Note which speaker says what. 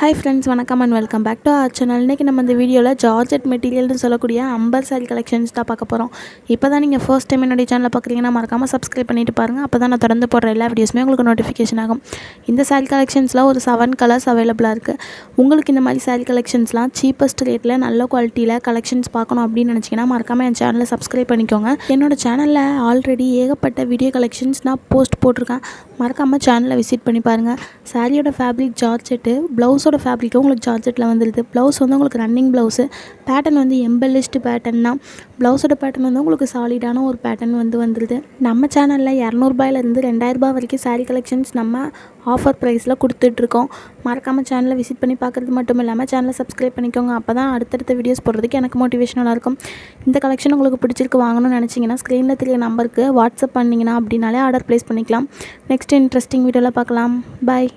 Speaker 1: Hi friends, வணக்கம் and welcome back to our channel. இன்றைக்கி நம்ம இந்த வீடியோவில் ஜார்ஜெட் மெட்டீரியல்னு சொல்லக்கூடிய அம்பர் சாரி கலெக்ஷன்ஸ் தான் பார்க்க போகிறோம். இப்போ தான் நீங்கள் ஃபர்ஸ்ட் டைம் என்னுடைய சேனலை பார்க்குறீங்கன்னா மறக்காமல் சப்ஸ்கிரைப் பண்ணிட்டு பாருங்கள். அப்போ தான் நான் தொடர்ந்து போடுற எல்லா வீடியோஸுமே உங்களுக்கு நோட்டிஃபிகேஷன் ஆகும். இந்த சாரி கலெக்ஷன்ஸில் ஒரு 7 கலர்ஸ் அவைலபிளாக இருக்குது. உங்களுக்கு இந்த மாதிரி சாரி கலெக்ஷன்ஸ்லாம் சீப்பஸ்ட் ரேட்டில் நல்ல குவாலிட்டியில் கலெக்ஷன்ஸ் பார்க்கணும் அப்படின்னு நினச்சிங்கன்னா மறக்காமல் என் சேனலை சப்ஸ்கிரைப் பண்ணிக்கோங்க. என்னோடய சேனலில் ஆல்ரெடி ஏகப்பட்ட வீடியோ கலெக்ஷன்ஸ் நான் போஸ்ட் போட்டிருக்கேன். மறக்காமல் சேனலை விசிட் பண்ணி பாருங்கள். சாரியோட ஃபேப்ரிக் ஜார்ஜெட்டு, ப்ளவுஸோட ஃபேப்ரிக்கும் உங்களுக்கு ஜார்ஜெட்டில் வந்துடுது. ப்ளவுஸ் வந்து உங்களுக்கு ரன்னிங் ப்ளவுஸு, பேட்டர்ன் வந்து எம்பெல்லிஸ்டு பேட்டர்ன் தான். ப்ளவுஸோட பேட்டர்ன் வந்து உங்களுக்கு சாலிடான ஒரு பேட்டர்ன் வந்துடுது. நம்ம சேனலில் 200 2000 வரைக்கும் சாரீ கலெக்ஷன்ஸ் நம்ம ஆஃபர் ப்ரைஸில் கொடுத்துட்ருக்கோம். மறக்காமல் சேனலை விசிட் பண்ணி பார்க்குறது மட்டும் இல்லாமல் சேனலை சப்ஸ்கிரைப் பண்ணிக்கோங்க. அப்போ தான் அடுத்தடுத்த வீடியோஸ் போடுறதுக்கு எனக்கு மோட்டிவேஷனலாக இருக்கும். இந்த கலெக்ஷன் உங்களுக்கு பிடிச்சிருக்கு வாங்கணும்னு நினச்சிங்கன்னா ஸ்க்ரீனில் தெரிய நம்பருக்கு வாட்ஸ்அப் பண்ணிங்கன்னா அப்படின்னாலே ஆர்டர் ப்ளேஸ் பண்ணிக்கலாம். நெக்ஸ்ட் இன்ட்ரெஸ்டிங் வீடியோவில் பார்க்கலாம். பாய்.